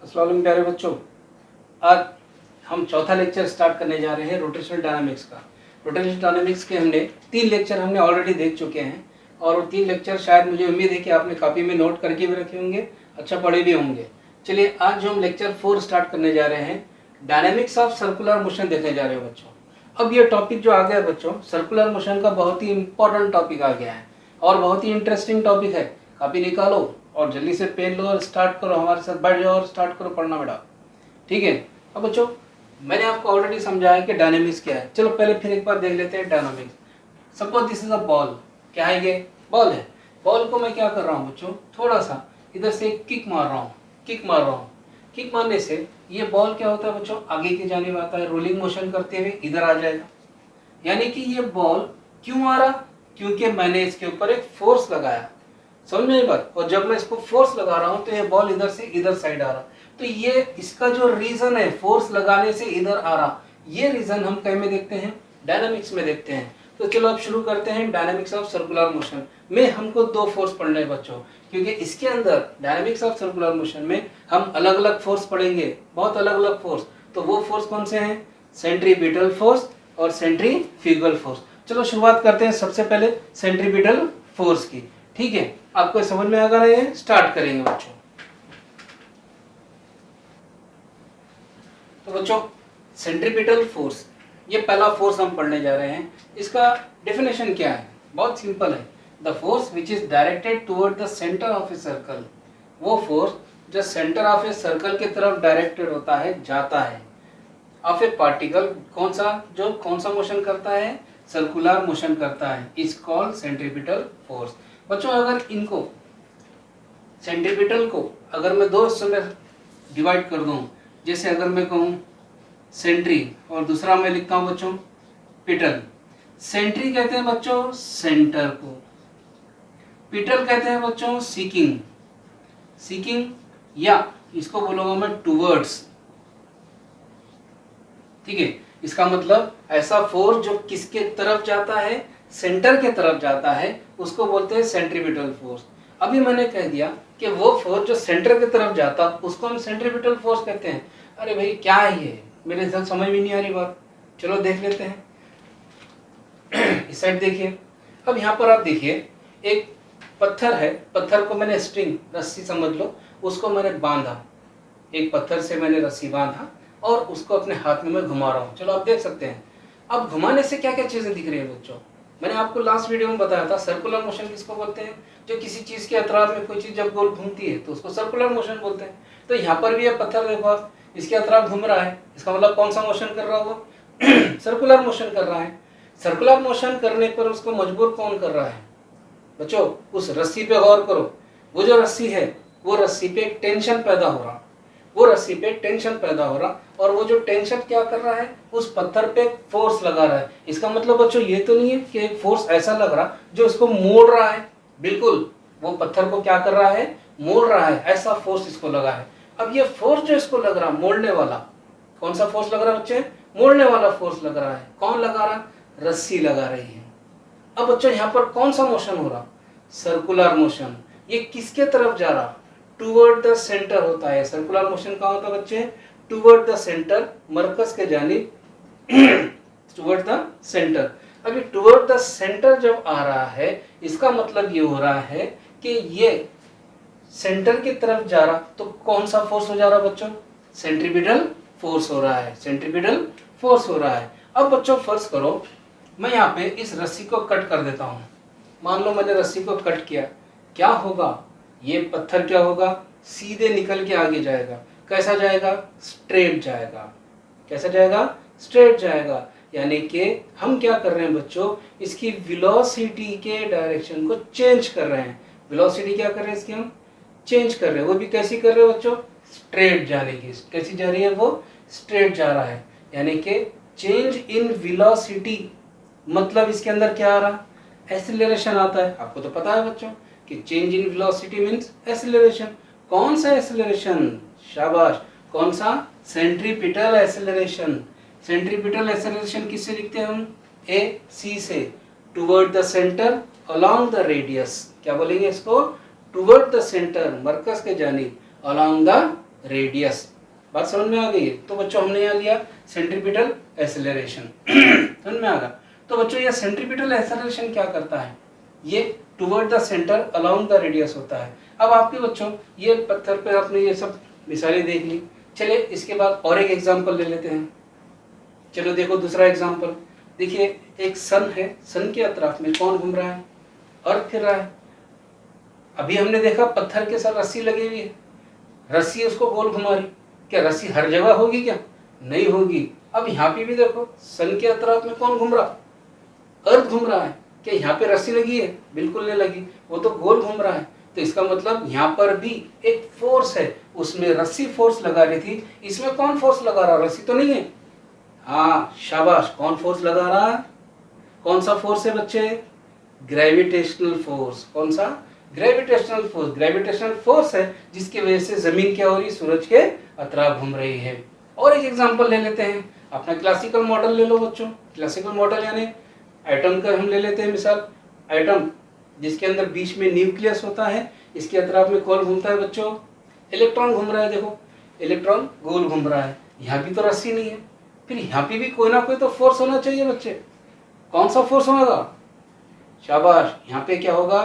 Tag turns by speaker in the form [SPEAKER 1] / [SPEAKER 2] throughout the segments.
[SPEAKER 1] अस्सलाम वालेकुम प्यारे बच्चों। आज हम चौथा लेक्चर स्टार्ट करने जा रहे हैं रोटेशनल डायनामिक्स का। रोटेशनल डायनामिक्स के हमने 3 लेक्चर ऑलरेडी देख चुके हैं और वो 3 लेक्चर शायद मुझे उम्मीद है कि आपने कॉपी में नोट करके भी रखे होंगे, अच्छा पढ़े भी होंगे। चलिए आज जो हम लेक्चर 4 स्टार्ट करने जा रहे हैं, डायनामिक्स ऑफ सर्कुलर मोशन देखने जा रहे हैं बच्चों। अब ये टॉपिक जो आ गया है बच्चों, सर्कुलर मोशन का बहुत ही इंपॉर्टेंट टॉपिक आ गया है और बहुत ही इंटरेस्टिंग टॉपिक है। कॉपी निकालो और जल्दी से पेन लो और स्टार्ट करो, हमारे साथ बैठ जाओ और स्टार्ट करो पढ़ना बेटा, ठीक है। अब बच्चों मैंने आपको ऑलरेडी समझाया कि डायनामिक्स क्या है। चलो पहले फिर एक बार देख लेते हैं dynamics. Suppose this is a ball. क्या है ये? बॉल है। बॉल को मैं क्या कर रहा हूँ बच्चों, थोड़ा सा इधर से किक मार रहा हूँ, किक मारने से ये बॉल क्या होता है बच्चों, आगे की जानिब आता है, रोलिंग मोशन करते हुए इधर आ जाएगा। यानी कि ये बॉल क्यों आ रहा, क्योंकि मैंने इसके ऊपर एक फोर्स लगाया, समझ में बात। और जब मैं इसको फोर्स लगा रहा हूं तो ये बॉल इधर से इधर साइड आ रहा। तो ये इसका जो रीजन है फोर्स लगाने से इधर आ रहा, ये रीजन हम कहीं में देखते हैं, डायनामिक्स में देखते हैं। तो चलो अब शुरू करते हैं डायनामिक्स ऑफ सर्कुलर मोशन में। हमको 2 फोर्स पढ़ने हैं बच्चों, क्योंकि इसके अंदर डायनामिक्स ऑफ सर्कुलर मोशन में हम अलग अलग फोर्स पढ़ेंगे, बहुत अलग अलग फोर्स। तो वो फोर्स कौन से हैं? सेंट्रीपिटल फोर्स और सेंट्रीफ्यूगल फोर्स। चलो शुरुआत करते हैं सबसे पहले सेंट्रीपिटल फोर्स की, ठीक है। आपको समझ में आ गया है, स्टार्ट करेंगे बच्चों। तो बच्चों सेंट्रीपिटल फोर्स, ये पहला फोर्स हम पढ़ने जा रहे हैं। इसका डेफिनेशन क्या है? बहुत सिंपल है। The force which is directed toward the centre of a circle, वो फोर्स जो सेंटर ऑफ ए सर्कल की तरफ डायरेक्टेड होता है, जाता है, ऑफ ए पार्टिकल, कौन सा मोशन करता है? सर्कुलर मोशन करता है, इज कॉल्ड सेंट्रीपिटल फोर्स। बच्चों अगर इनको सेंट्रीपिटल को अगर मैं 2 हिस्सों में डिवाइड कर दूं, जैसे अगर मैं कहूं सेंट्री और दूसरा मैं लिखता हूं बच्चों पिटल। सेंट्री कहते हैं बच्चों सेंटर को, पिटल कहते हैं बच्चों सीकिंग या इसको बोलूंगा मैं टूवर्ड्स, ठीक है। इसका मतलब ऐसा फोर्स जो किसके तरफ जाता है, सेंटर के तरफ जाता है, उसको बोलते हैं सेंट्रीपिटल फोर्स। अभी मैंने कह दिया कि वो फोर्स जो सेंटर की तरफ जाता उसको हम सेंट्रीपिटल फोर्स कहते हैं। अरे भाई क्या है ये, मेरे साथ समझ में नहीं आ रही बात। चलो देख लेते हैं। इस साइड देखिए। अब यहाँ पर आप देखिए एक पत्थर है, पत्थर को मैंने स्ट्रिंग, रस्सी समझ लो, उसको मैंने बांधा, एक पत्थर से मैंने रस्सी बांधा और उसको अपने हाथ में मैं घुमा रहा हूँ। चलो आप देख सकते हैं। अब घुमाने से क्या क्या चीजें दिख रही है बच्चों? मैंने आपको लास्ट वीडियो में बताया था सर्कुलर मोशन किसको बोलते हैं? जो किसी चीज के अतराफ में कोई चीज जब गोल घूमती है तो उसको सर्कुलर मोशन बोलते हैं। तो यहाँ पर भी ये पत्थर देखो आप, इसके अतराफ घूम रहा है, इसका मतलब कौन सा मोशन कर रहा है वो? सर्कुलर मोशन कर रहा है। सर्कुलर मोशन करने पर उसको मजबूर कौन कर रहा है बच्चों? उस रस्सी पे गौर करो। वो जो रस्सी है, वो रस्सी पे टेंशन पैदा हो रहा, और वो जो टेंशन क्या कर रहा है, उस पत्थर पे फोर्स लगा रहा है। इसका मतलब बच्चों ये तो नहीं है कि एक फोर्स ऐसा लग रहा जो इसको मोड़ रहा है, बिल्कुल वो पत्थर को क्या कर रहा है, मोड़ रहा है, ऐसा फोर्स इसको लगा है। अब ये फोर्स जो इसको लग रहा, मोड़ने वाला, कौन सा फोर्स लग रहा है बच्चे? मोड़ने वाला फोर्स लग रहा है। कौन लगा रहा? रस्सी लगा रही है। अब बच्चों यहाँ पर कौन सा मोशन हो रहा? Circular motion. ये किसके तरफ जा रहा? टुवर्ड द सेंटर होता है। सर्कुलर मोशन कहाँ होता है बच्चे? टुवर्ड द सेंटर, मरकज के जानिब, टुवर्ड द सेंटर। अभी टुवर्ड द सेंटर जब आ रहा है, इसका मतलब ये हो रहा है कि ये सेंटर की तरफ जा रहा, तो कौन सा फोर्स हो जा रहा बच्चों? सेंट्रीपिटल फोर्स हो रहा है, सेंट्रीपिटल फोर्स हो रहा है। अब बच्चों फर्ज करो मैं यहाँ पे इस रस्सी को कट कर देता हूँ। मान लो मैंने रस्सी को कट किया, क्या होगा? ये पत्थर क्या होगा? सीधे निकल के आगे जाएगा। कैसा जाएगा? स्ट्रेट जाएगा। कैसा जाएगा? स्ट्रेट जाएगा। यानी कि हम क्या कर रहे हैं बच्चों, इसकी वेलोसिटी के डायरेक्शन को चेंज कर रहे हैं। वेलोसिटी क्या कर रहे हैं इसकी, हम चेंज कर रहे हैं। वो भी कैसी कर रहे हैं बच्चों? स्ट्रेट जाने की। कैसी जा रही है वो? स्ट्रेट जा रहा है। यानी कि चेंज इन वेलोसिटी, मतलब इसके अंदर क्या आ रहा? एक्सीलरेशन आता है। आपको तो पता है बच्चों कि change in velocity means acceleration. कौन सा एक्सीलरेशन? शाबाश, कौन सा? Centripetal acceleration. सेंट्रीपिटल एक्सीलरेशन किससे लिखते हैं हम? ए सी से, toward the centre along the radius. क्या बोलेंगे इसको? टुवर्ड द सेंटर, मरकज के जानिब, अलोंग द रेडियस। बात समझ में आ गई है? तो बच्चों हमने यहाँ लिया सेंट्रीपिटल एक्सेलरेशन। समझ में आ गया? तो बच्चों ये सेंट्रीपिटल एक्सेलरेशन क्या करता है? ये toward the centre along the radius होता है। अब आपके बच्चों ये पत्थर पे आपने ये सब मिसालें देख ली, चलिए इसके बाद और एक एग्जाम्पल ले लेते हैं। चलो देखो दूसरा एग्जाम्पल, देखिए एक सन है, सन के अतराफ में कौन घूम रहा है? अर्थ फिर रहा है। अभी हमने देखा पत्थर के साथ रस्सी लगी हुई है, रस्सी उसको गोल घुमा रही, क्या रस्सी हर जगह होगी क्या? नहीं होगी। अब यहाँ पे भी देखो सन के अतराफ में कौन घूम रहा? अर्थ घूम रहा है। क्या यहाँ पे रस्सी लगी है? बिल्कुल नहीं लगी, वो तो गोल घूम रहा है। तो इसका मतलब यहाँ पर भी एक फोर्स है, उसमें रस्सी फोर्स लगा रही थी, इसमें कौन फोर्स लगा रहा? रस्सी तो नहीं है। हाँ शाबाश, कौन फोर्स लगा रहा है? कौन सा फोर्स है बच्चे? Gravitational force. कौन सा? Gravitational force. ग्रेविटेशनल फोर्स है जिसकी वजह से जमीन क्या हो रही? सूरज के अतराफ घूम रही है। और एक एग्जांपल ले लेते हैं, अपना क्लासिकल मॉडल ले लो बच्चों। क्लासिकल मॉडल यानी एटम का हम ले लेते हैं मिसाल। एटम जिसके अंदर बीच में न्यूक्लियस होता है, इसके अतराफ में कौन घूमता है बच्चों? इलेक्ट्रॉन घूम रहा है। देखो इलेक्ट्रॉन गोल घूम रहा है, यहाँ भी तो रस्सी नहीं है, फिर यहाँ पे भी कोई ना कोई तो फोर्स होना चाहिए बच्चे। कौन सा फोर्स होगा? शाबाश, यहाँ पे क्या होगा?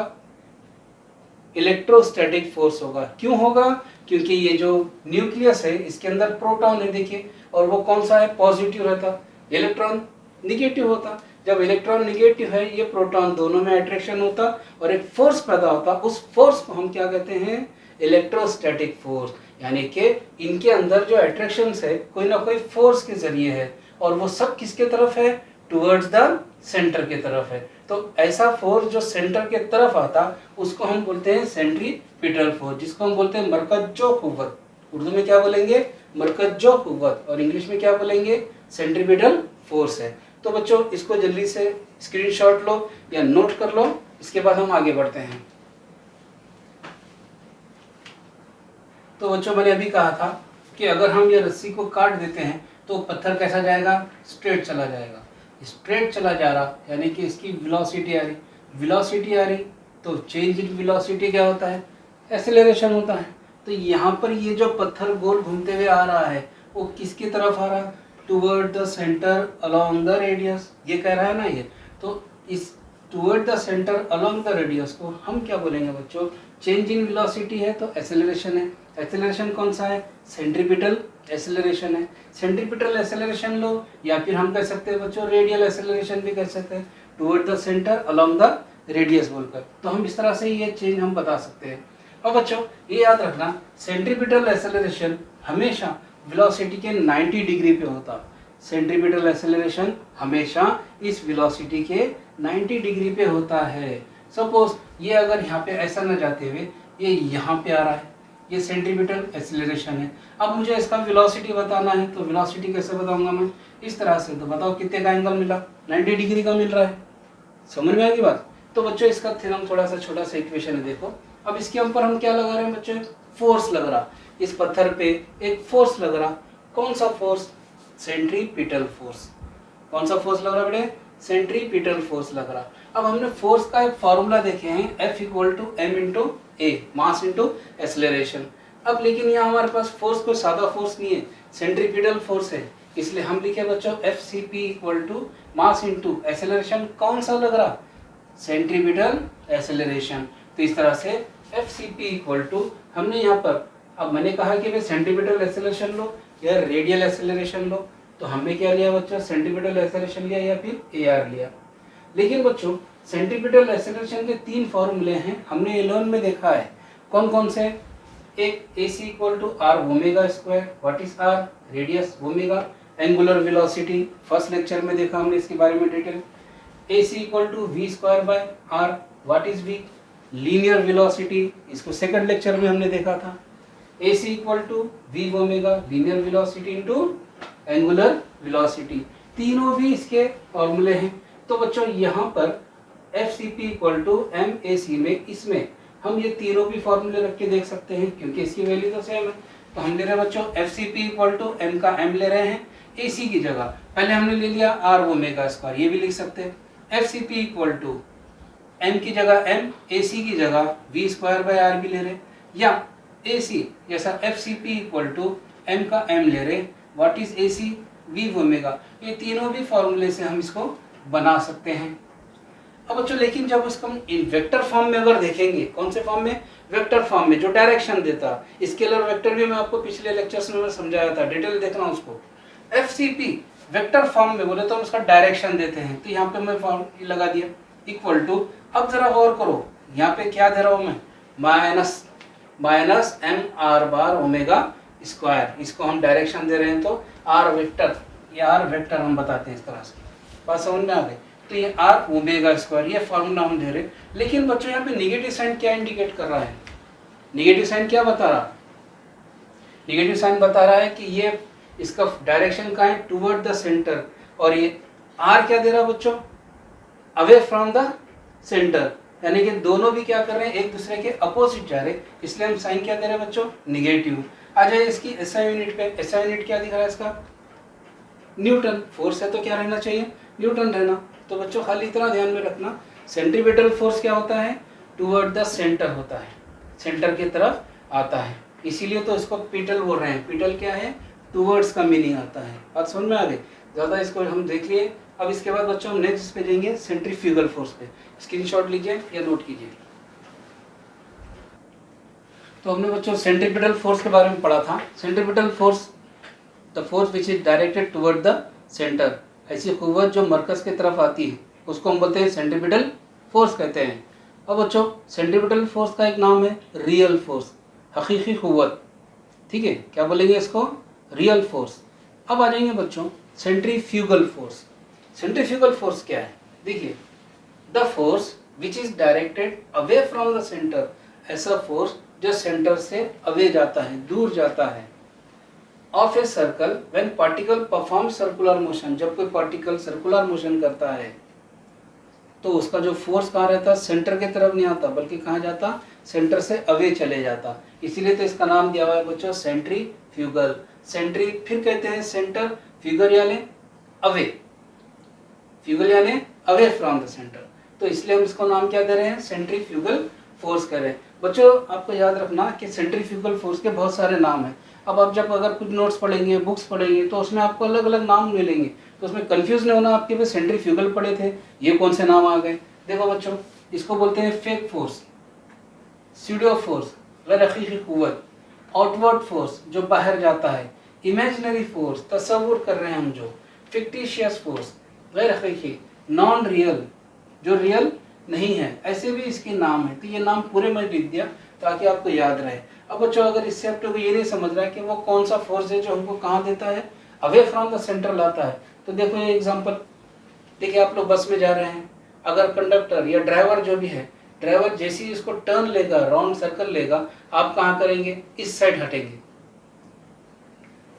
[SPEAKER 1] इलेक्ट्रोस्टैटिक फोर्स होगा। क्यों होगा? क्योंकि ये जो न्यूक्लियस है इसके अंदर प्रोटॉन है देखिए, और वो कौन सा है? पॉजिटिव रहता, इलेक्ट्रॉन निगेटिव होता। जब इलेक्ट्रॉन निगेटिव है, ये प्रोटॉन, दोनों में अट्रैक्शन होता और एक फोर्स पैदा होता। उस फोर्स को हम क्या कहते हैं? Electrostatic force. यानी कि इनके अंदर जो अट्रैक्शन है कोई ना कोई फोर्स के जरिए है, और वो सब किसके तरफ है? टुवर्ड्स द सेंटर के तरफ है। तो ऐसा फोर्स जो सेंटर के तरफ आता उसको हम बोलते हैं सेंट्रीपिटल फोर्स, जिसको हम बोलते हैं मरकज्जो कुव्वत। उर्दू में क्या बोलेंगे? मरकज्जो कुव्वत, और इंग्लिश में क्या बोलेंगे? सेंट्रीपिटल फोर्स है। तो बच्चों इसको जल्दी से स्क्रीनशॉट लो या नोट कर लो, इसके बाद हम आगे बढ़ते हैं। तो बच्चों मैंने अभी कहा था कि अगर हम ये रस्सी को काट देते हैं तो पत्थर कैसा जाएगा? स्ट्रेट चला जाएगा। स्ट्रेट चला जा रहा यानी कि इसकी वेलोसिटी आ रही, वेलोसिटी आ रही तो चेंज इन वेलोसिटी क्या होता है? एक्सेलरेशन होता है। तो यहाँ पर ये जो पत्थर गोल घूमते हुए आ रहा है वो किसकी तरफ आ रहा है? Toward the centre along the radius, ये कह रहा है ना ये। तो इस toward the centre along the radius को हम क्या बोलेंगे बच्चों? चेंज इन वेलोसिटी है तो एक्सेलरेशन है। एक्सेलरेशन कौन सा है? सेंट्रीपिटल एक्सेलरेशन है। सेंट्रीपिटल एक्सेलरेशन लो, या फिर हम कह सकते हैं बच्चों रेडियल एक्सेलरेशन भी कह सकते हैं, toward the centre along the radius बोलकर। तो हम इस तरह से ये चेंज हम बता सकते हैं। और बच्चों ये याद रखना, सेंट्रीपिटल एक्सेलरेशन हमेशा वेलोसिटी के 90 डिग्री पे होता। सेंट्रीपिटल एक्सेलरेशन हमेशा इस वेलोसिटी के 90 डिग्री पे होता है। सपोज ये अगर यहाँ पे ऐसा न जाते हुए ये यहाँ पे आ रहा है, ये सेंट्रीपिटल एक्सेलरेशन है। अब मुझे इसका वेलोसिटी बताना है, तो वेलोसिटी कैसे बताऊंगा मैं? इस तरह से। तो बताओ कितने का एंगल मिला? 90 डिग्री का मिल रहा है। समझ में आ गई बात? तो बच्चों इसका थ्योरम थोड़ा सा छोटा सा इक्वेशन है, देखो। अब इसके ऊपर हम क्या लगा रहे हैं बच्चों? फोर्स लग रहा, इस पत्थर पे एक फोर्स लग रहा। कौन सा फोर्स? Centripetal force. कौन सा फोर्स लग रहा बेटे? सेंट्रीपिटल फोर्स लग रहा। अब हमने फोर्स का एक फॉर्मूला देखे हैं, F = m × a, mass into acceleration. अब लेकिन यहाँ हमारे पास फोर्स कोई सादा फोर्स नहीं है, सेंट्रीपिटल फोर्स है, इसलिए हम लिखे बच्चों FCP = मास इंटू एक्सेलरेशन। कौन सा लग रहा? Centripetal acceleration. तो इस तरह से FCP = हमने यहाँ पर, अब मैंने कहा कि भाई सेंट्रीपिटल एक्सेलरेशन लो या रेडियल एक्सेलरेशन लो, तो हमने क्या लिया बच्चों? सेंट्रीपिटल एक्सेलरेशन लिया या फिर AR लिया। लेकिन बच्चों सेंट्रीपिटल एक्सेलरेशन के 3 फॉर्मूले हैं, हमने एलोन में देखा है। कौन कौन से? एक AC = r²। What is r? Radius, omega angular velocity, first lecture में देखा हमने इसके बारे में detail. AC = v²/r। What is v? Linear velocity, इसको सेकंड लेक्चर में हमने देखा था। AC = v⍵, linear velocity into angular velocity, तीनों भी इसके फॉर्मूले हैं। तो बच्चों यहाँ पर FCP = MAC में, इसमें हम ये तीनों भी फॉर्मूले रख के देख सकते हैं क्योंकि इसकी वैल्यू तो सेम है। तो हम ले रहे हैं बच्चों FCP = m का m ले रहे हैं, AC की जगह पहले हमने ले लिया r⍵², ये भी लिख सकते हैं। FCP = m की जगह m, AC की जगह v²/r भी ले रहे हैं, या AC जैसा FCP इक्वल टू m का m ले रहे, what is AC v omega. ये तीनों भी फॉर्मूले से हम इसको बना सकते हैं। अब बच्चों लेकिन जब उसको हम इन वेक्टर फॉर्म में अगर देखेंगे, कौन से फॉर्म में, वेक्टर फॉर्म में, जो डायरेक्शन देता, स्केलर वेक्टर भी मैं आपको पिछले लेक्चर्स में समझाया था, डिटेल देखना उसको। FCP वेक्टर फॉर्म में बोले तो हम उसका डायरेक्शन देते हैं, तो यहाँ पे मैं फॉर्म लगा दिया इक्वल टू, अब जरा गौर करो यहाँ पे क्या दे रहा हूँ मैं, minus M R bar omega square, इसको हम डायरेक्शन दे रहे हैं तो आर वेक्टर, ये आर वेक्टर हम बताते हैं इस तरह से, बात समझ में आ गई। तो ये आर ओमेगा स्क्वायर, ये फॉर्मूला हम दे रहे हैं। लेकिन बच्चों यहाँ पे निगेटिव साइन क्या इंडिकेट कर रहा है, निगेटिव साइन क्या बता रहा, निगेटिव साइन बता रहा है कि ये इसका डायरेक्शन का है टुवर्ड द सेंटर, और ये आर क्या दे रहा है बच्चों, अवे फ्रॉम द सेंटर, यानी कि दोनों भी क्या कर रहे हैं, एक दूसरे के अपोजिट जा रहे हैं, इसलिए हम साइन क्या दे रहे हैं बच्चों, निगेटिव। आ जाए इसकी SI यूनिट पे, SI यूनिट क्या दिख रहा है इसका, न्यूटन, फोर्स है तो क्या रहना चाहिए, न्यूटन रहना। तो बच्चों खाली इतना ध्यान में रखना, सेंट्रीपिटल फोर्स क्या होता है, टुवर्ड द सेंटर होता है, सेंटर की तरफ आता है, इसीलिए तो इसको पिटल बोल रहे हैं। पिटल क्या है, टुवर्ड्स का मीनिंग आता है, बात समझ में आ गई। ज़्यादा इसको हम देख लिए। अब इसके बाद बच्चों हम नेक्स्ट पे जाएंगे सेंट्रीफ्यूगल फोर्स पे, स्क्रीनशॉट लीजिए या नोट कीजिए। तो हमने बच्चों सेंट्रीपिटल फोर्स के बारे में पढ़ा था। Centripetal force, the force which is directed toward the centre, ऐसी कुव्वत जो मरकज की तरफ आती है उसको हम बोलते हैं सेंट्रीपिटल फोर्स कहते हैं। अब बच्चों सेंट्रीपिटल फोर्स का एक नाम है रियल फोर्स, हकीकी कुव्वत, ठीक है, क्या बोलेंगे इसको, रियल फोर्स। अब आ जाएंगे बच्चों सेंट्रीफ्यूगल फोर्स। सेंट्रीफ्यूगल फोर्स क्या है, देखिए, the force which is directed away from the centre, ऐसा फोर्स जो सेंटर से अवे जाता है, दूर जाता है, of a circle when particle perform circular motion, जब कोई पार्टिकल सर्कुलर मोशन करता है तो उसका जो फोर्स कहाँ रहता, सेंटर की तरफ नहीं आता बल्कि कहाँ जाता, सेंटर से अवे चले जाता, इसीलिए तो इसका नाम दिया हुआ है बच्चों सेंट्रीफ्यूगल। सेंट्री फिर कहते हैं सेंटर, फ्यूगल यानी अवे, फ्यूगल यानी अवे फ्रॉम द सेंटर, तो इसलिए हम इसको नाम क्या दे रहे हैं, सेंट्रीफ्यूगल फोर्स कर रहे हैं। बच्चों आपको याद रखना कि सेंट्रीफ्यूगल फोर्स के बहुत सारे नाम हैं। अब आप जब अगर कुछ नोट्स पढ़ेंगे, बुक्स पढ़ेंगे, तो उसमें आपको अलग अलग नाम मिलेंगे, तो उसमें कंफ्यूज नहीं होना आपके, पास सेंट्रीफ्यूगल पढ़े थे, ये कौन से नाम आ गए। देखो बच्चों, इसको बोलते हैं फेक फोर्स, स्यूडो फोर्स गैर हकीकी कुव्वत, आउटवर्ड फोर्स जो बाहर जाता है, इमेजिनरी फोर्स तस्वुर कर रहे हैं हम जो, फिक्टिशियस फोर्स गैर हकीकी, नॉन रियल जो रियल नहीं है, ऐसे भी इसके नाम है। तो ये नाम पूरे में लिख दिया ताकि आपको याद रहे। अब बच्चों अगर इससे आपको ये नहीं समझ रहा है कि वो कौन सा फोर्स है जो हमको कहाँ देता है, अवे फ्रॉम द सेंटर लाता है, तो देखो ये एग्जांपल, देखिए आप लोग बस में जा रहे हैं, अगर कंडक्टर या ड्राइवर जो भी है, ड्राइवर जैसे ही इसको टर्न लेगा, राउंड सर्कल लेगा, आप कहाँ करेंगे, इस साइड हटेंगे।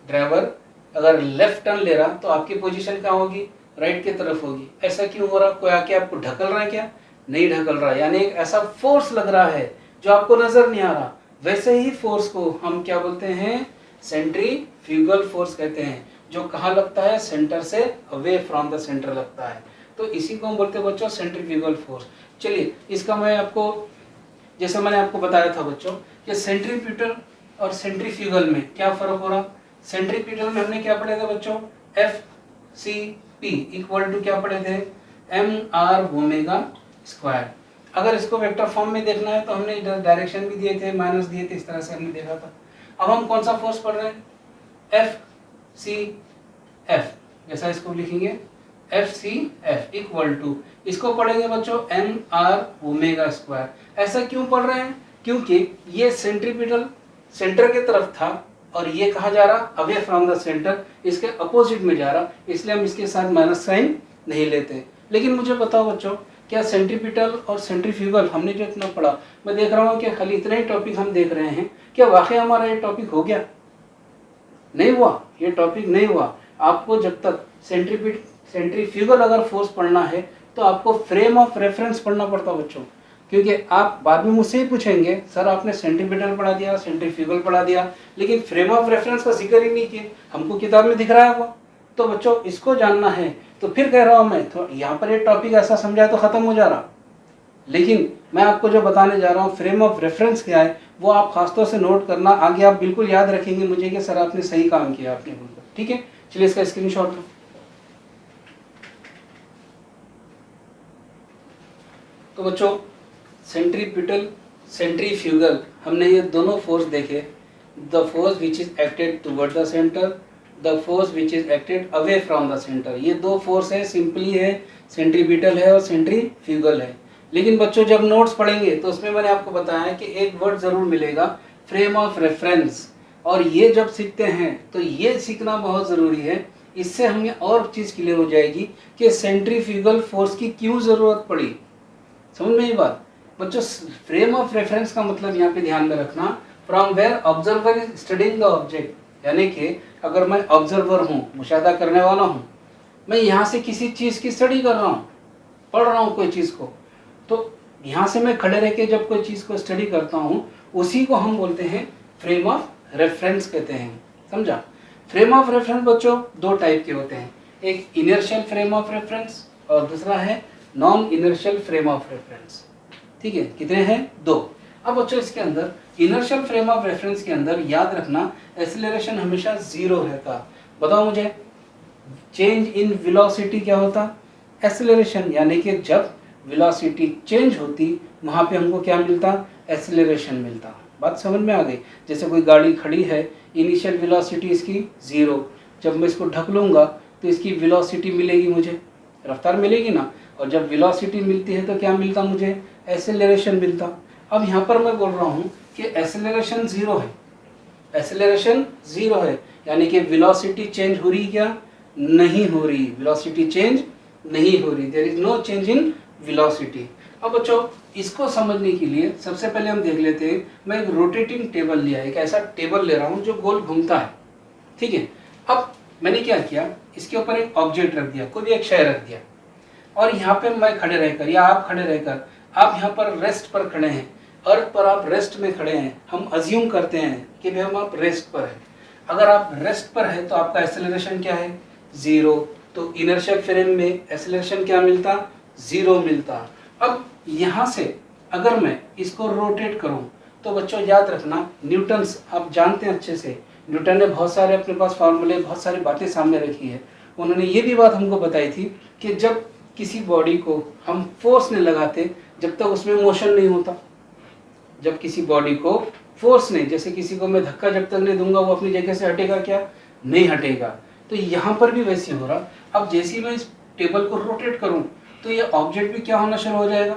[SPEAKER 1] ड्राइवर अगर लेफ्ट टर्न ले रहा तो आपकी पोजीशन कहाँ होगी, राइट की तरफ होगी। ऐसा क्यों हो रहा, कोई आके आपको ढकल रहा है क्या, नहीं ढकल रहा, यानी एक ऐसा फोर्स लग रहा है जो आपको नजर नहीं आ रहा। वैसे ही फोर्स को हम क्या बोलते हैं, सेंट्रीफ्यूगल फोर्स कहते हैं, जो कहाँ लगता है, सेंटर से अवे फ्रॉम द सेंटर लगता है, तो इसी को हम बोलते हैं बच्चों सेंट्रीफ्यूगल फोर्स। चलिए इसका मैं आपको, जैसे मैंने आपको बताया था बच्चों कि सेंट्रीपिटल और सेंट्रीफ्यूगल में क्या फर्क हो रहा। सेंट्रीपिटल में हमने क्या पढ़े थे बच्चों, FCP इक्वल टू क्या पढ़े थे, MR ओमेगा स्क्वायर। अगर इसको वेक्टर फॉर्म में देखना है तो हमने इधर डायरेक्शन भी दिए थे, माइनस दिए थे, इस तरह से हमने देखा था। अब हम कौन सा फोर्स पढ़ रहे हैं, FCF, जैसा इसको लिखेंगे FCF इक्वल टू, इसको पढ़ेंगे बच्चों MR ओमेगा स्क्वायर। ऐसा क्यों पढ़ रहे हैं, क्योंकि ये सेंट्रीपिटल सेंटर की तरफ था और ये कहाँ जा रहा, अवे फ्रॉम द सेंटर, इसके अपोजिट में जा रहा, इसलिए हम इसके साथ माइनस साइन नहीं लेते। लेकिन मुझे बताओ बच्चों, क्या सेंट्रीपिटल और सेंट्रीफ्यूगल हमने जो इतना पढ़ा, मैं देख रहा हूँ कि खाली इतने ही टॉपिक हम देख रहे हैं, क्या वाकई हमारा ये टॉपिक हो गया, नहीं हुआ, ये टॉपिक नहीं हुआ। आपको जब तक सेंट्रीफ्यूगल अगर फोर्स पढ़ना है तो आपको फ्रेम ऑफ रेफरेंस पढ़ना पड़ता बच्चों, क्योंकि आप बाद में मुझसे ही पूछेंगे सर आपने सेंट्रीपिटल पढ़ा दिया, सेंट्रीफ्यूगल पढ़ा दिया, लेकिन फ्रेम ऑफ रेफरेंस का जिक्र ही नहीं किया, हमको किताब में दिख रहा है वो। तो बच्चों इसको जानना है, तो फिर कह रहा हूँ मैं, तो यहाँ पर ये टॉपिक ऐसा समझाया तो खत्म हो जा रहा, लेकिन मैं आपको जो बताने जा रहा हूँ फ्रेम ऑफ रेफरेंस क्या है वो आप खासतौर से नोट करना, आगे आप बिल्कुल याद रखेंगे मुझे कि सर आपने सही काम किया आपने बोलकर। ठीक है, चलिए इसका स्क्रीनशॉट लो। तो बच्चों सेंट्रीपिटल सेंट्रीफ्यूगल हमने ये दोनों फोर्स देखे, the force which is acted toward the centre, the force which is acted away from the centre. ये दो फोर्स है, सिंपली है, सेंट्रीपिटल है और सेंट्रीफ्यूगल है। लेकिन बच्चों जब नोट्स पढ़ेंगे तो उसमें मैंने आपको बताया कि एक वर्ड जरूर मिलेगा, फ्रेम ऑफ रेफरेंस। और ये जब सीखते हैं तो ये सीखना बहुत ज़रूरी है, इससे हमें और चीज़ क्लियर हो जाएगी कि सेंट्रीफ्यूगल फोर्स की क्यों ज़रूरत पड़ी। समझ में ये बात बच्चों? फ्रेम ऑफ रेफरेंस का मतलब यहाँ पे ध्यान में रखना, from where observer is studying the object. यानी कि अगर मैं ऑब्जर्वर हूँ, मुशाहिदा करने वाला हूँ, मैं यहाँ से किसी चीज़ की स्टडी कर रहा हूँ, पढ़ रहा हूँ कोई चीज़ को, तो यहाँ से मैं खड़े रह के जब कोई चीज़ को स्टडी करता हूँ उसी को हम बोलते हैं फ्रेम ऑफ रेफरेंस कहते हैं। समझा? फ्रेम ऑफ रेफरेंस बच्चों दो टाइप के होते हैं, एक इनर्शियल फ्रेम ऑफ रेफरेंस और दूसरा है non inertial frame of reference. ठीक है, कितने हैं? दो। अब बच्चों इसके अंदर इनर्शियल फ्रेम ऑफ रेफरेंस के अंदर याद रखना एक्सीलरेशन हमेशा जीरो रहता। बताओ मुझे, चेंज इन वेलोसिटी क्या होता? एक्सीलरेशन। यानी कि जब वेलोसिटी चेंज होती वहाँ पे हमको क्या मिलता? एक्सीलरेशन मिलता। बात समझ में आ गई? जैसे कोई गाड़ी खड़ी है, इनिशियल वेलोसिटी इसकी जीरो, जब मैं इसको ढक लूँगा तो इसकी वेलोसिटी मिलेगी, मुझे रफ्तार मिलेगी ना, और जब वेलोसिटी मिलती है तो क्या मिलता मुझे? एक्सेलरेशन मिलता। अब यहाँ पर मैं बोल रहा हूँ कि एक्सेलरेशन जीरो है, एक्सेलरेशन जीरो है, यानी कि वेलोसिटी चेंज हो रही क्या? नहीं हो रही, वेलोसिटी चेंज नहीं हो रही, there is no change in velocity. अब बच्चों इसको समझने के लिए सबसे पहले हम देख लेते हैं, मैं एक रोटेटिंग टेबल लिया है, एक ऐसा टेबल ले रहा हूँ जो गोल घूमता है। ठीक है, अब मैंने क्या किया, इसके ऊपर एक ऑब्जेक्ट रख दिया, कोई भी एक शय रख दिया, और यहाँ पे मैं खड़े रहकर या आप खड़े रहकर, आप यहाँ पर रेस्ट पर खड़े हैं, अर्थ पर आप रेस्ट में खड़े हैं, हम अज्यूम करते हैं कि भाई हम आप रेस्ट पर हैं। अगर आप रेस्ट पर है तो आपका एक्सेलरेशन क्या है? जीरो। तो इनर्शियल फ्रेम में एक्सेलरेशन क्या मिलता? जीरो मिलता। अब यहाँ से अगर मैं इसको रोटेट करूँ तो बच्चों याद रखना, न्यूटन्स आप जानते हैं अच्छे से, न्यूटन ने बहुत सारे अपने पास फार्मूले, बहुत सारी बातें सामने रखी है। उन्होंने ये भी बात हमको बताई थी कि जब किसी बॉडी को हम फोर्स नहीं लगाते जब तक उसमें मोशन नहीं होता। जब किसी बॉडी को फोर्स नहीं, जैसे किसी को मैं धक्का जब तक नहीं दूंगा वो अपनी जगह से हटेगा क्या? नहीं हटेगा। तो यहाँ पर भी वैसे हो रहा। अब जैसे ही मैं इस टेबल को रोटेट करूँ तो ये ऑब्जेक्ट भी क्या होना शुरू हो जाएगा?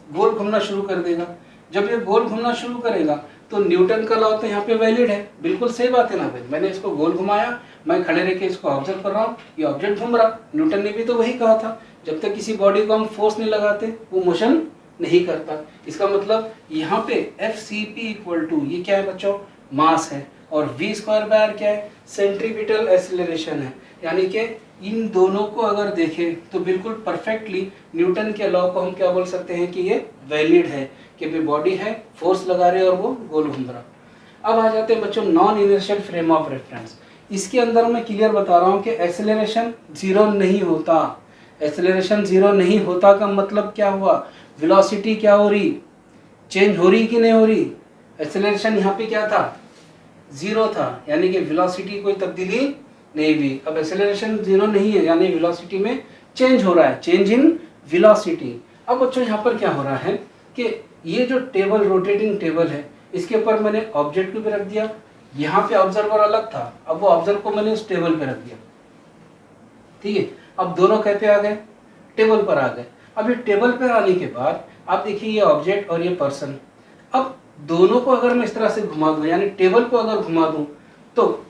[SPEAKER 1] गोल घूमना शुरू कर देगा। जब ये गोल घूमना शुरू करेगा तो न्यूटन का लॉ तो यहाँ पे वैलिड है। बिल्कुल सही बात है ना भाई, मैंने इसको गोल घुमाया, मैं खड़े रह के इसको ऑब्जर्व कर रहा हूँ, ये ऑब्जेक्ट घूम रहा। न्यूटन ने भी तो वही कहा था, जब तक किसी बॉडी को हम फोर्स नहीं लगाते वो मोशन नहीं करता। इसका मतलब यहाँ पे FCP इक्वल टू ये क्या है बच्चों? मास है, और v स्क्वायर बाय आर क्या है? सेंट्रीपिटल एक्सीलरेशन है। यानी कि इन दोनों को अगर देखें तो बिल्कुल परफेक्टली न्यूटन के लॉ को हम क्या बोल सकते हैं कि ये वैलिड है, कि भी बॉडी है, फोर्स लगा रहे और वो गोल घूम रहा। अब आ जाते हैं बच्चों non inertial frame of reference. इसके अंदर मैं क्लियर बता रहा हूँ कि एक्सेलरेशन जीरो नहीं होता। एक्सेलरेशन जीरो नहीं होता का मतलब क्या हुआ? वेलोसिटी क्या हो रही? चेंज हो रही कि नहीं हो रही? एक्सेलरेशन यहाँ पे क्या था? जीरो था, यानी कि वेलोसिटी कोई तब्दीली नहीं हुई। अब एक्सेलरेशन जीरो नहीं है, यानी वेलोसिटी में चेंज हो रहा है, चेंज इन वेलोसिटी। अब बच्चों यहाँ पर क्या हो रहा है कि ये जो टेबल, रोटेटिंग टेबल है, इसके ऊपर मैंने ऑब्जेक्ट भी रख दिया। यहाँ पे ऑब्जर्वर अलग था, अब वो ऑब्जर्वर को मैंने उस टेबल पे रख दिया। ठीक है, अब दोनों कहते आ गए, टेबल पर आ गए। अब ये टेबल पर आने के बाद आप देखिए ये ऑब्जेक्ट और ये पर्सन, अब दोनों को अगर मैं इस तरह से घुमा दूं, यानी टेबल को अगर घुमा दूं तो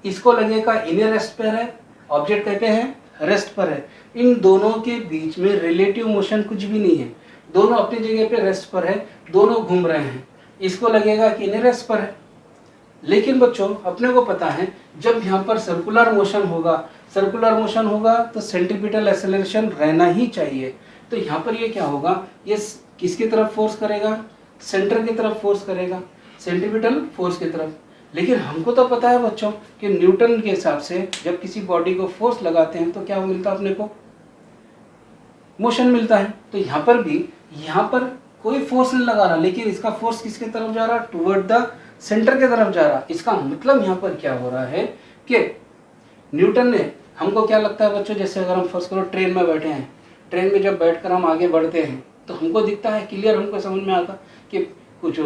[SPEAKER 1] इसको लगेगा इन्हें रेस्ट पर है, ऑब्जेक्ट कहते हैं रेस्ट पर है। इन दोनों के बीच में रिलेटिव मोशन कुछ भी नहीं है, दोनों अपनी जगह पे रेस्ट पर है, दोनों घूम रहे हैं, इसको लगेगा कि इन्हें रेस्ट पर है। लेकिन बच्चों अपने को पता है जब यहाँ पर सर्कुलर मोशन होगा, सर्कुलर मोशन होगा तो सेंट्रीपिटल एक्सेलरेशन रहना ही चाहिए। तो यहाँ पर ये क्या होगा? ये किसकी तरफ फोर्स करेगा? सेंटर की तरफ फोर्स करेगा, सेंट्रीपिटल फोर्स की तरफ। लेकिन हमको तो पता है बच्चों कि न्यूटन के हिसाब से जब किसी बॉडी को फोर्स लगाते हैं तो क्या मिलता है? अपने को मोशन मिलता है। तो यहाँ पर भी, यहाँ पर कोई फोर्स नहीं लगा रहा, लेकिन इसका फोर्स किसके तरफ जा रहा, टुवर्ड द सेंटर के तरफ जा रहा। इसका मतलब यहाँ पर क्या हो रहा है कि न्यूटन ने, हमको क्या लगता है बच्चों, जैसे अगर हम फर्स्ट करो ट्रेन में बैठे हैं, ट्रेन में जब बैठकर हम आगे बढ़ते हैं तो हमको दिखता है क्लियर, हमको समझ में आता कि कुछ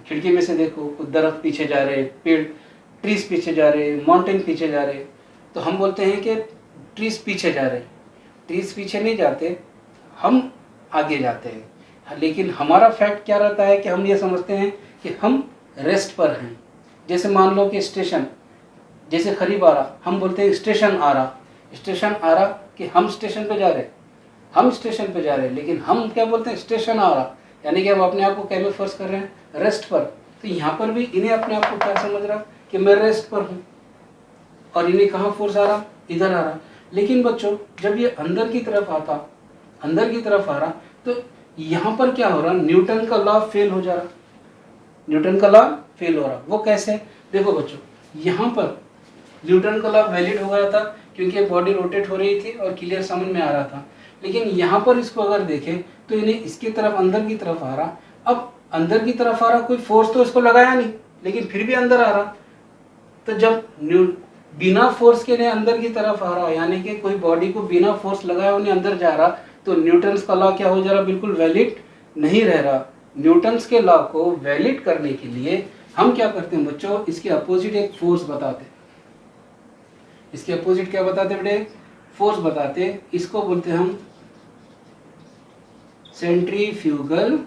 [SPEAKER 1] खिड़की में से देखो कुछ दरख्त पीछे जा रहे, पेड़ ट्रीज पीछे जा रहे, माउंटेन पीछे जा रहे, तो हम बोलते हैं कि ट्रीज पीछे जा रहे। ट्रीज पीछे नहीं जाते, हम आगे जाते हैं। लेकिन हमारा फैक्ट क्या रहता है कि हम ये समझते हैं कि हम रेस्ट पर हैं। जैसे मान लो कि स्टेशन, जैसे करीब आ रहा, हम बोलते हैं स्टेशन आ रहा। स्टेशन आ रहा कि हम स्टेशन पे जा रहे, हम स्टेशन पे जा रहे हैं, लेकिन हम क्या बोलते हैं, स्टेशन आ रहा, यानी कि हम अपने आप को क्या में फोर्स कर रहे हैं, रेस्ट पर। तो यहाँ पर भी इन्हें अपने आप को क्या समझ रहा कि मैं रेस्ट पर हूँ, और इन्हें कहाँ फोर्स आ रहा, इधर आ रहा। लेकिन बच्चों जब ये अंदर की तरफ आता, अंदर की तरफ आ रहा, तो यहाँ पर क्या हो रहा, न्यूटन का लॉ फेल हो जा रहा, न्यूटन का लॉ फेल हो रहा। वो कैसे, देखो बच्चों यहाँ पर न्यूटन का लॉ वैलिड हो गया था क्योंकि बॉडी रोटेट हो रही थी और क्लियर समझ में आ रहा था। लेकिन यहाँ पर इसको अगर देखें तो इन्हें इसकी तरफ, अंदर की तरफ आ रहा। अब अंदर की तरफ आ रहा, कोई फोर्स तो इसको लगाया नहीं, लेकिन फिर भी अंदर आ रहा। तो जब बिना फोर्स के अंदर की तरफ आ रहा, यानी कि कोई बॉडी को बिना फोर्स लगाए उन्हें अंदर जा रहा, तो न्यूटन्स का लॉ क्या हो जा रहा, बिल्कुल वैलिड नहीं रह रहा। न्यूटन्स के लॉ को वैलिड करने के लिए हम क्या करते हैं बच्चों, इसके अपोजिट एक फोर्स बताते। इसके अपोजिट क्या बताते बेटे, फोर्स बताते। इसको बोलते हैं हम सेंट्रीफ्यूगल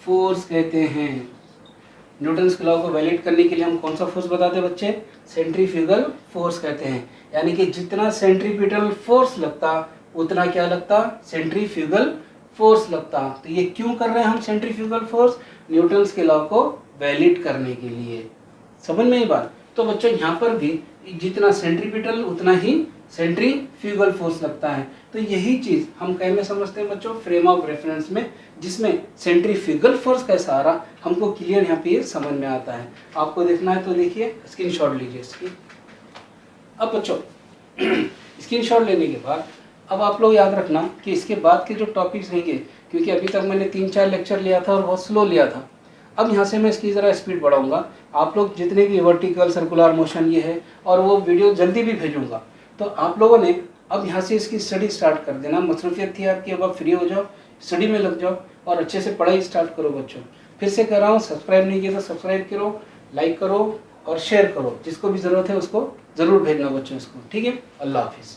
[SPEAKER 1] फोर्स कहते हैं। न्यूटन्स के लॉ को वैलिड करने के लिए हम कौन सा फोर्स बताते हैं बच्चे, सेंट्रीफ्यूगल फोर्स कहते हैं। यानी कि जितना सेंट्रीपिटल फोर्स लगता उतना क्या लगता, सेंट्रीफ्यूगल फोर्स लगता। तो ये क्यों कर रहे हैं हम सेंट्रीफ्यूगल फोर्स, न्यूटन्स के लॉ को वैलिड करने के लिए। समझ में ये बात। तो बच्चों यहाँ पर भी जितना सेंट्रीपिटल उतना ही सेंट्रीफ्यूगल फोर्स लगता है। तो यही चीज हम कहीं में समझते हैं बच्चों, फ्रेम ऑफ रेफरेंस में, जिसमें सेंट्रीफ्यूगल फोर्स कैसा आ रहा हमको क्लियर यहाँ पे समझ में आता है। आपको देखना है तो देखिए, स्क्रीनशॉट लीजिए इसकी। अब बच्चों स्क्रीनशॉट लेने के बाद अब आप लोग याद रखना कि इसके बाद के जो टॉपिक्स रहेंगे, क्योंकि अभी तक मैंने 3-4 लेक्चर लिया था और बहुत स्लो लिया था। अब यहाँ से मैं इसकी ज़रा स्पीड बढ़ाऊंगा। आप लोग जितने भी वर्टिकल सर्कुलर मोशन ये है, और वो वीडियो जल्दी भी भेजूंगा, तो आप लोगों ने अब यहाँ से इसकी स्टडी स्टार्ट कर देना। मसरूफियत थी आपकी, अब आप फ्री हो जाओ, स्टडी में लग जाओ और अच्छे से पढ़ाई स्टार्ट करो बच्चों। फिर से कह रहा हूँ, सब्सक्राइब नहीं किया तो सब्सक्राइब करो, लाइक करो और शेयर करो। जिसको भी ज़रूरत है उसको ज़रूर भेजना बच्चों इसको। ठीक है, अल्लाह हाफिज़।